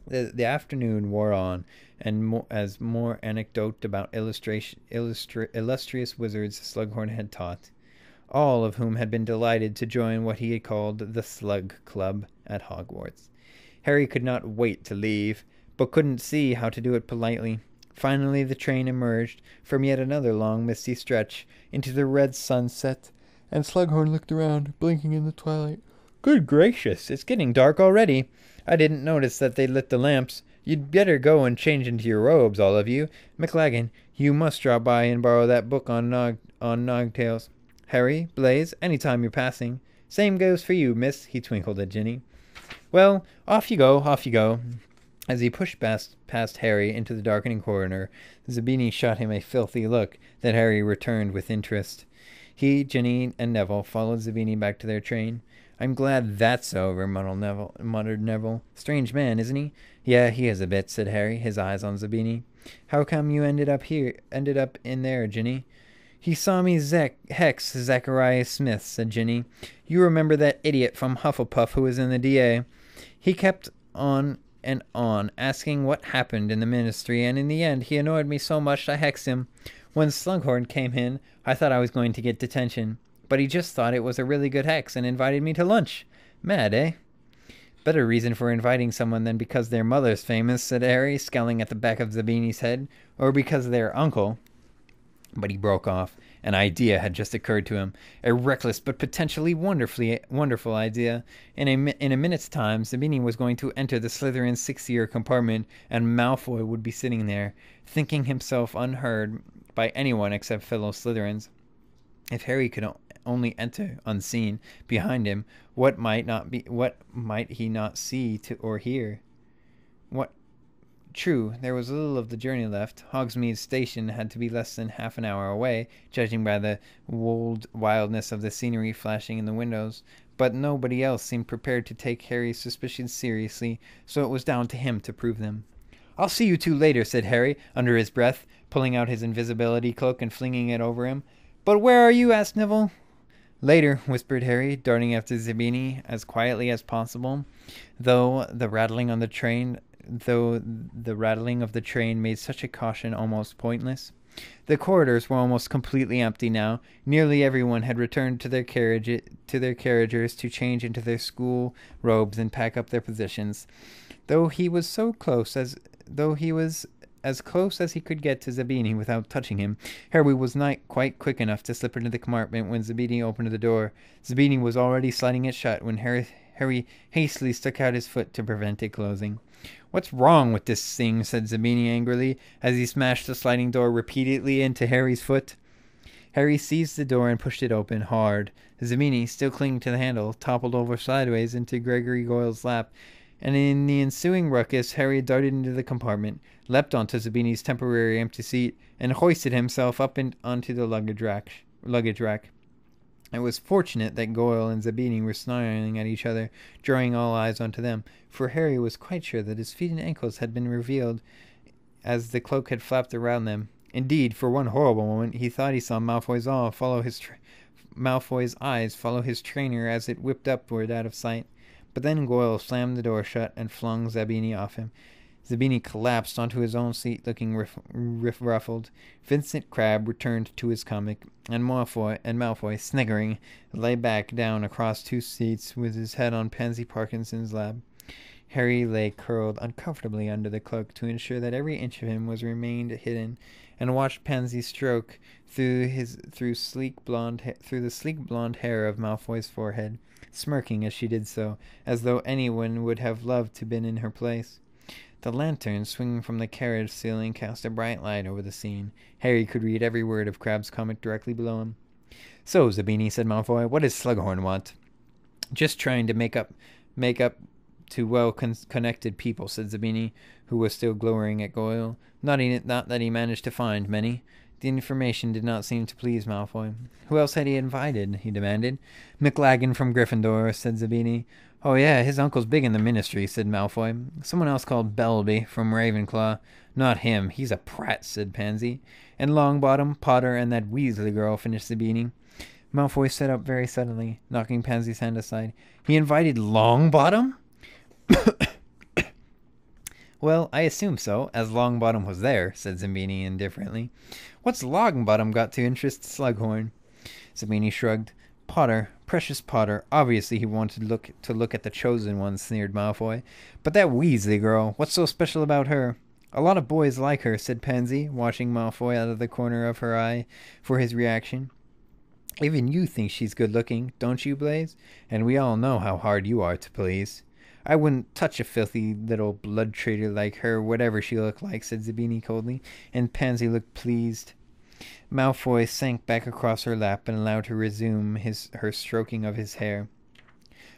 The afternoon wore on, and as more anecdote about illustrious wizards Slughorn had taught, all of whom had been delighted to join what he had called the Slug Club at Hogwarts. Harry could not wait to leave, but couldn't see how to do it politely. Finally the train emerged from yet another long misty stretch into the red sunset, and Slughorn looked around, blinking in the twilight. "Good gracious, it's getting dark already. I didn't notice that they lit the lamps. You'd better go and change into your robes, all of you. McLaggen, you must drop by and borrow that book on Nogtails. Harry, Blaise, any time you're passing. Same goes for you, miss," he twinkled at Ginny. "Well, off you go, off you go." As he pushed past Harry into the darkening corridor, Zabini shot him a filthy look that Harry returned with interest. He, Ginny, and Neville followed Zabini back to their train. "I'm glad that's over," muttered Neville. "Strange man, isn't he?" "Yeah, he is a bit," said Harry, his eyes on Zabini. "How come you ended up in there, Ginny?" "He saw me hex Zachariah Smith," said Ginny. "You remember that idiot from Hufflepuff who was in the DA? He kept on and on, asking what happened in the ministry, and in the end he annoyed me so much I hexed him. When Slughorn came in, I thought I was going to get detention, but he just thought it was a really good hex and invited me to lunch. Mad, eh?" "Better reason for inviting someone than because their mother's famous," said Harry, scowling at the back of Zabini's head, "or because their uncle—" But he broke off. An idea had just occurred to him, a reckless but potentially wonderful idea. In a minute's time, Zabini was going to enter the Slytherin sixth-year compartment, and Malfoy would be sitting there, thinking himself unheard by anyone except fellow Slytherins. If Harry could only enter unseen behind him, what might he not see or hear? True, there was little of the journey left. Hogsmeade Station had to be less than half an hour away, judging by the wildness of the scenery flashing in the windows, but nobody else seemed prepared to take Harry's suspicions seriously, so it was down to him to prove them. "I'll see you two later," said Harry, under his breath, pulling out his invisibility cloak and flinging it over him. "But where are you?" asked Neville. "Later," whispered Harry, darting after Zabini as quietly as possible, though the rattling of the train made such a caution almost pointless. The corridors were almost completely empty now. Nearly everyone had returned to their carriages to change into their school robes and pack up their possessions. Though he was as close as he could get to Zabini without touching him, Harry was not quite quick enough to slip into the compartment when Zabini opened the door. Zabini was already sliding it shut when Harry hastily stuck out his foot to prevent it closing. "What's wrong with this thing?" said Zabini angrily, as he smashed the sliding door repeatedly into Harry's foot. Harry seized the door and pushed it open, hard. Zabini, still clinging to the handle, toppled over sideways into Gregory Goyle's lap, and in the ensuing ruckus, Harry darted into the compartment, leapt onto Zabini's temporary empty seat, and hoisted himself up onto the luggage rack. It was fortunate that Goyle and Zabini were snarling at each other, drawing all eyes onto them, for Harry was quite sure that his feet and ankles had been revealed as the cloak had flapped around them. Indeed, for one horrible moment, he thought he saw Malfoy's eyes follow his trainer as it whipped upward out of sight. But then Goyle slammed the door shut and flung Zabini off him. Zabini collapsed onto his own seat, looking ruffled. Vincent Crabbe returned to his comic, and Malfoy, sniggering, lay back down across two seats with his head on Pansy Parkinson's lap. Harry lay curled uncomfortably under the cloak to ensure that every inch of him remained hidden, and watched Pansy stroke through the sleek blonde hair of Malfoy's forehead, smirking as she did so, as though anyone would have loved to been in her place. The lantern swinging from the carriage ceiling cast a bright light over the scene. Harry could read every word of Crabbe's comic directly below him. "So, Zabini," said Malfoy, "what does Slughorn want?" "Just trying to make up to well-connected people," said Zabini, who was still glowering at Goyle. Not that he managed to find many. The information did not seem to please Malfoy. "Who else had he invited?" he demanded. "McLaggen from Gryffindor," said Zabini. "Oh yeah, his uncle's big in the ministry," said Malfoy. "Someone else called Bellby from Ravenclaw." "Not him. He's a prat," said Pansy. "And Longbottom, Potter, and that Weasley girl," finished Zabini. Malfoy sat up very suddenly, knocking Pansy's hand aside. "He invited Longbottom?" Well, I assume so, as Longbottom was there, said Zabini indifferently. What's Longbottom got to interest Slughorn? Zabini shrugged. Potter, precious Potter. Obviously he wanted to look at the chosen one, sneered Malfoy. But that Weasley girl, what's so special about her? A lot of boys like her, said Pansy, watching Malfoy out of the corner of her eye for his reaction. Even you think she's good-looking, don't you, Blaze? And we all know how hard you are to please. I wouldn't touch a filthy little blood traitor like her, whatever she looked like, said Zabini coldly, and Pansy looked pleased. Malfoy sank back across her lap and allowed her to resume her stroking of his hair.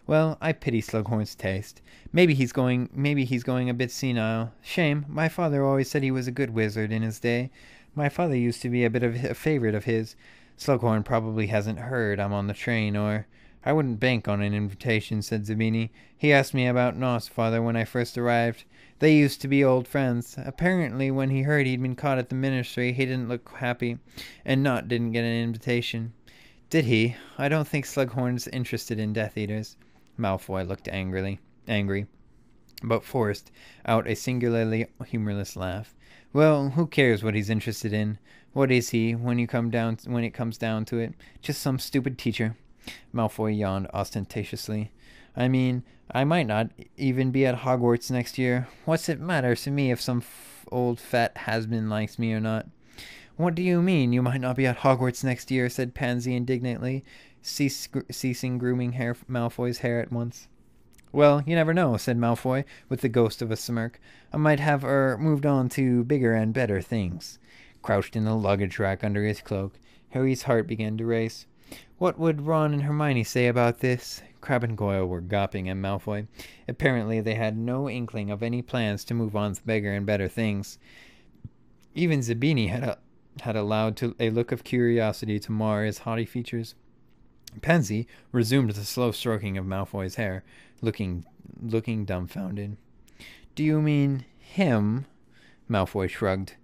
Well, I pity Slughorn's taste. Maybe he's going a bit senile. Shame. My father always said he was a good wizard in his day. My father used to be a bit of a favorite of his. Slughorn probably hasn't heard I'm on the train, or... I wouldn't bank on an invitation, said Zabini. He asked me about Noss, father, when I first arrived. They used to be old friends. Apparently, when he heard he'd been caught at the ministry, he didn't look happy, and Not didn't get an invitation. Did he? I don't think Slughorn's interested in Death Eaters. Malfoy looked angry, but forced out a singularly humorless laugh. Well, who cares what he's interested in? What is he, when it comes down to it? Just some stupid teacher. Malfoy yawned ostentatiously. I mean, I might not even be at Hogwarts next year. What's it matter to me if some old fat has-been likes me or not? What do you mean, you might not be at Hogwarts next year? Said Pansy indignantly, ceasing grooming Malfoy's hair at once. Well, you never know, said Malfoy, with the ghost of a smirk. I might have moved on to bigger and better things. Crouched in the luggage rack under his cloak, Harry's heart began to race. What would Ron and Hermione say about this? Crabbe and Goyle were gawping at Malfoy. Apparently they had no inkling of any plans to move on to bigger and better things. Even Zabini had allowed a look of curiosity to mar his haughty features. Pansy resumed the slow stroking of Malfoy's hair, looking dumbfounded. Do you mean him? Malfoy shrugged.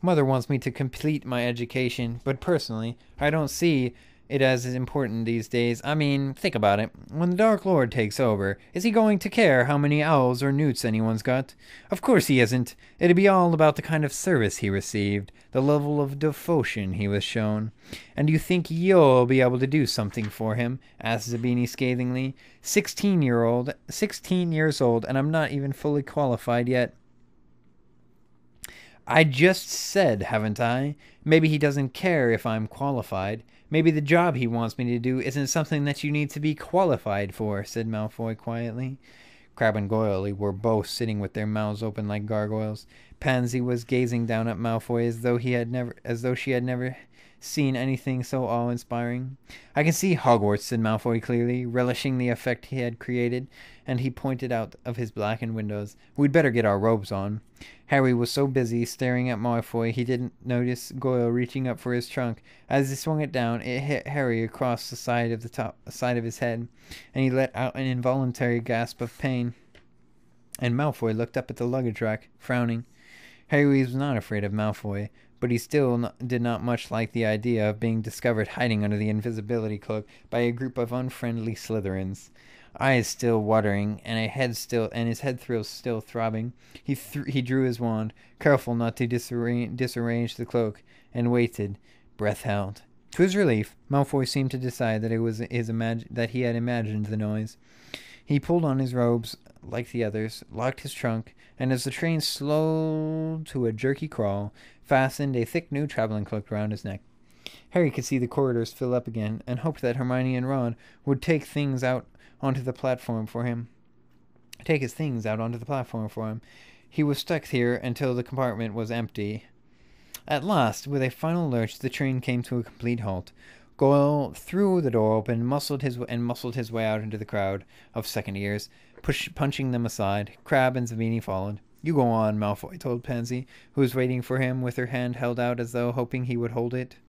Mother wants me to complete my education, but personally, I don't see it as important these days. I mean, think about it. When the Dark Lord takes over, is he going to care how many owls or newts anyone's got? Of course he isn't. It'd be all about the kind of service he received, the level of devotion he was shown. And you think you'll be able to do something for him? Asked Zabini scathingly. 16 years old, and I'm not even fully qualified yet. I just said, haven't I? Maybe he doesn't care if I'm qualified. Maybe the job he wants me to do isn't something that you need to be qualified for, said Malfoy quietly. Crabbe and Goyle were both sitting with their mouths open like gargoyles. Pansy was gazing down at Malfoy as though she had never seen anything so awe-inspiring. I can see Hogwarts, said Malfoy clearly, relishing the effect he had created, and he pointed out of his blackened windows. We'd better get our robes on. Harry was so busy staring at Malfoy he didn't notice Goyle reaching up for his trunk. As he swung it down, it hit Harry across the side of his head, and he let out an involuntary gasp of pain. And Malfoy looked up at the luggage rack, frowning. Harry was not afraid of Malfoy, but he still did not much like the idea of being discovered hiding under the invisibility cloak by a group of unfriendly Slytherins. Eyes still watering, and his head still throbbing, he drew his wand, careful not to disarrange the cloak, and waited, breath held. To his relief, Malfoy seemed to decide that it was that he had imagined the noise. He pulled on his robes like the others, locked his trunk, and as the train slowed to a jerky crawl, fastened a thick new traveling cloak around his neck. Harry could see the corridors fill up again, and hoped that Hermione and Ron would take his things out onto the platform for him. He was stuck here until the compartment was empty. At last, with a final lurch, the train came to a complete halt. Goyle threw the door open, muscled his way out into the crowd of second years, punching them aside. Crabbe and Zabini followed. You go on, Malfoy told Pansy, who was waiting for him with her hand held out as though hoping he would hold it.